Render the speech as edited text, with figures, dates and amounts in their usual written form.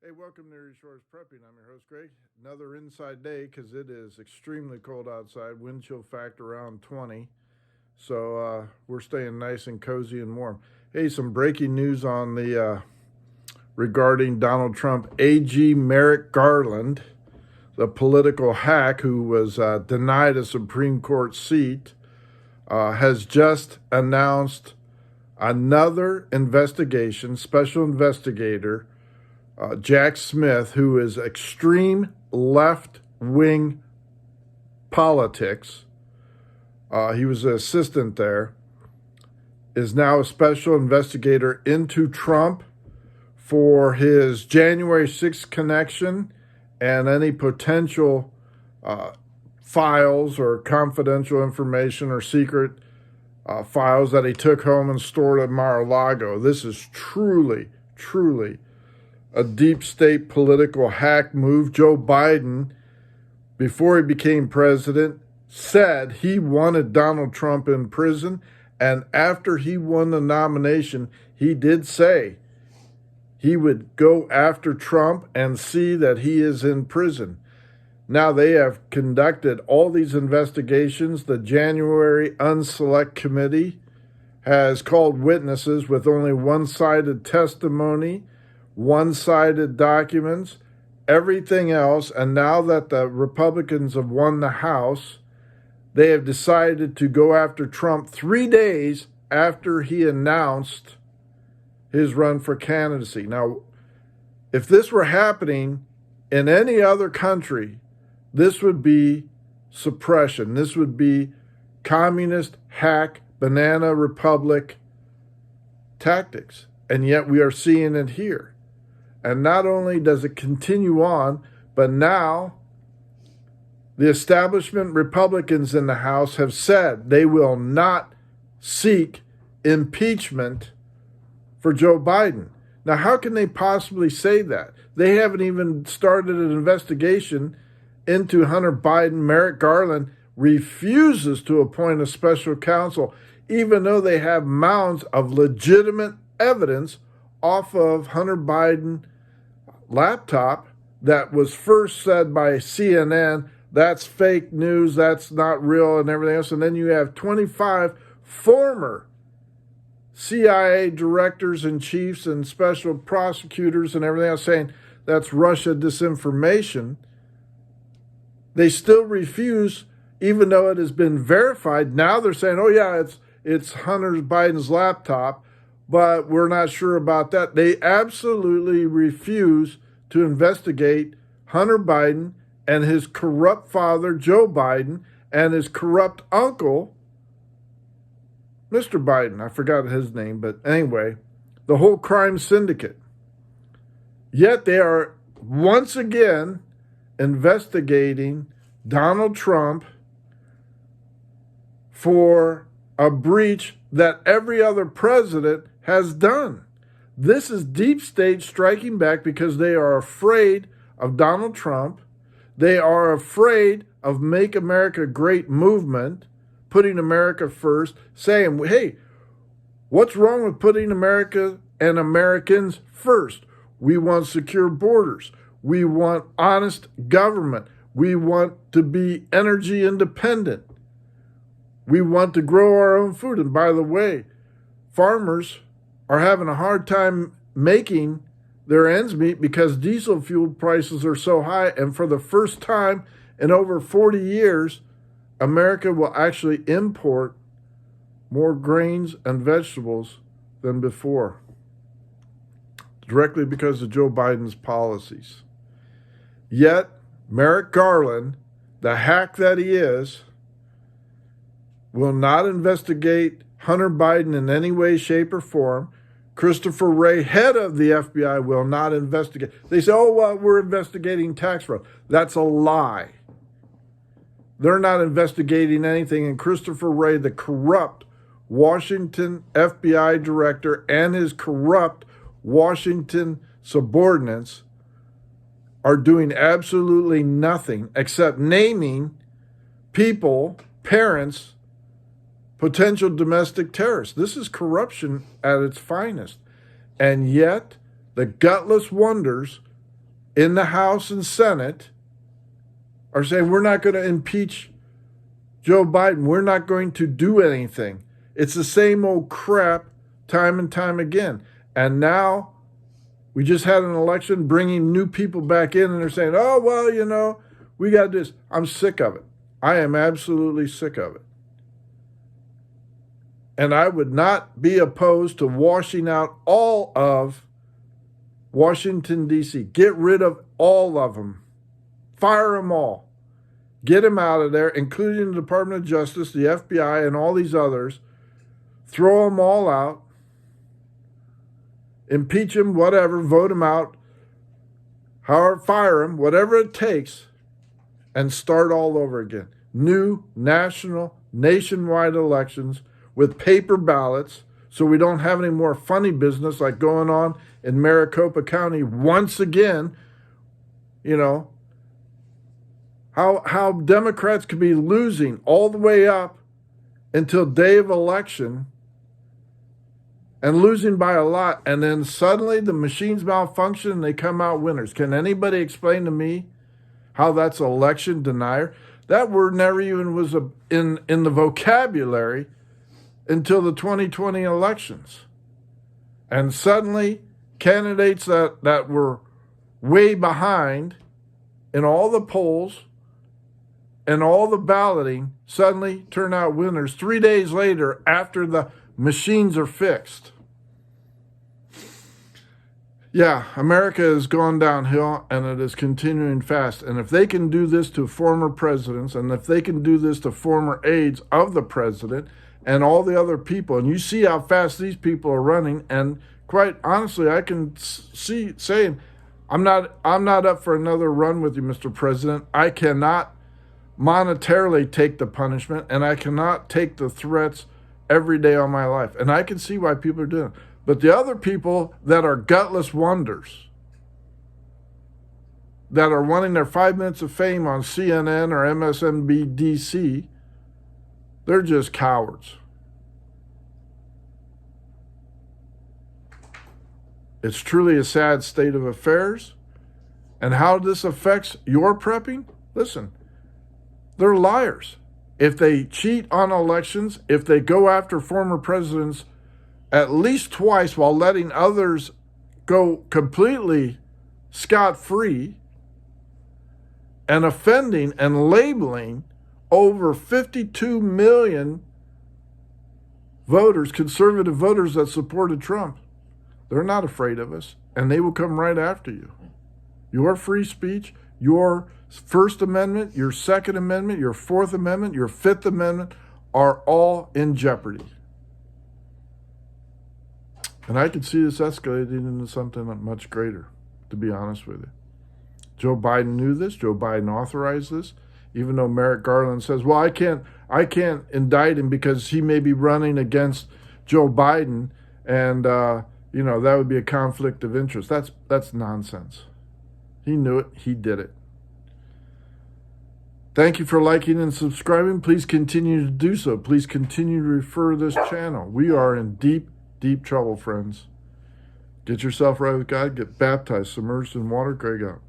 Hey, welcome to Erie Shores Prepping. I'm your host, Greg. Another inside day because it is extremely cold outside. Wind chill factor around 20. So we're staying nice and cozy and warm. Hey, some breaking news on the regarding Donald Trump. AG Merrick Garland, the political hack who was denied a Supreme Court seat, has just announced another investigation, special investigator Jack Smith, who is extreme left-wing politics. He was an assistant there, is now a special investigator into Trump for his January 6th connection and any potential files or confidential information or secret files that he took home and stored at Mar-a-Lago. This is truly a deep state political hack move. Joe Biden, before he became president, said he wanted Donald Trump in prison. And after he won the nomination, he did say he would go after Trump and see that he is in prison. Now they have conducted all these investigations. The January Unselect Committee has called witnesses with only one-sided testimony, one-sided documents, everything else. And now that the Republicans have won the House, they have decided to go after Trump 3 days after he announced his run for candidacy. Now, if this were happening in any other country, this would be suppression. This would be communist, hack, banana republic tactics. And yet we are seeing it here. And not only does it continue on, but now the establishment Republicans in the House have said they will not seek impeachment for Joe Biden. Now, how can they possibly say that? They haven't even started an investigation into Hunter Biden. Merrick Garland refuses to appoint a special counsel, even though they have mounds of legitimate evidence off of Hunter Biden laptop that was first said by CNN, that's fake news, that's not real, and everything else. And then you have 25 former CIA directors and chiefs and special prosecutors and everything else saying that's Russia disinformation. They still refuse, even though it has been verified. Now they're saying, oh yeah, it's Hunter Biden's laptop, but we're not sure about that. They absolutely refuse to investigate Hunter Biden and his corrupt father, Joe Biden, and his corrupt uncle, Mr. Biden. I forgot his name, but anyway, the whole crime syndicate. Yet they are once again investigating Donald Trump for a breach that every other president has done. This is deep state striking back because they are afraid of Donald Trump. They are afraid of Make America Great movement, putting America first, saying, hey, what's wrong with putting America and Americans first? We want secure borders. We want honest government. We want to be energy independent. We want to grow our own food. And by the way, farmers are having a hard time making their ends meet because diesel fuel prices are so high. And for the first time in over 40 years, America will actually import more grains and vegetables than before, directly because of Joe Biden's policies. Yet, Merrick Garland, the hack that he is, will not investigate Hunter Biden in any way, shape, or form. Christopher Wray, head of the FBI, will not investigate. They say, oh, well, we're investigating tax fraud. That's a lie. They're not investigating anything. And Christopher Wray, the corrupt Washington FBI director, and his corrupt Washington subordinates are doing absolutely nothing except naming people, parents, potential domestic terrorists. This is corruption at its finest. And yet, the gutless wonders in the House and Senate are saying we're not going to impeach Joe Biden. We're not going to do anything. It's the same old crap time and time again. And now we just had an election bringing new people back in, and they're saying, oh, well, you know, we got to do this. I'm sick of it. I am absolutely sick of it. And I would not be opposed to washing out all of Washington, D.C. Get rid of all of them. Fire them all. Get them out of there, including the Department of Justice, the FBI, and all these others. Throw them all out. Impeach them, whatever, vote them out. However, fire them, whatever it takes, and start all over again. New national, nationwide elections with paper ballots, so we don't have any more funny business like going on in Maricopa County once again. You know, how Democrats could be losing all the way up until day of election and losing by a lot, and then suddenly the machines malfunction and they come out winners. Can anybody explain to me how that's election denier? That word never even was in the vocabulary until the 2020 elections. And suddenly, candidates that were way behind in all the polls and all the balloting suddenly turn out winners 3 days later after the machines are fixed. Yeah, America has gone downhill, and it is continuing fast. And if they can do this to former presidents, and if they can do this to former aides of the president and all the other people, and you see how fast these people are running, and quite honestly, I can see saying, I'm not up for another run with you, Mr. President. I cannot monetarily take the punishment, and I cannot take the threats every day of my life. And I can see why people are doing it. But the other people that are gutless wonders, that are wanting their 5 minutes of fame on CNN or MSNBC, they're just cowards. It's truly a sad state of affairs. And how this affects your prepping? Listen, they're liars. If they cheat on elections, if they go after former presidents at least twice while letting others go completely scot-free and offending and labeling over 52 million voters, conservative voters that supported Trump, they're not afraid of us, and they will come right after you. Your free speech, your First Amendment, your Second Amendment, your Fourth Amendment, your Fifth Amendment are all in jeopardy. And I could see this escalating into something much greater, to be honest with you. Joe Biden knew this. Joe Biden authorized this, even though Merrick Garland says, well, I can't indict him because he may be running against Joe Biden, and that would be a conflict of interest. That's nonsense. He knew it. He did it. Thank you for liking and subscribing. Please continue to do so. Please continue to refer this channel. We are in deep, deep trouble, friends. Get yourself right with God. Get baptized, submerged in water. Greg out.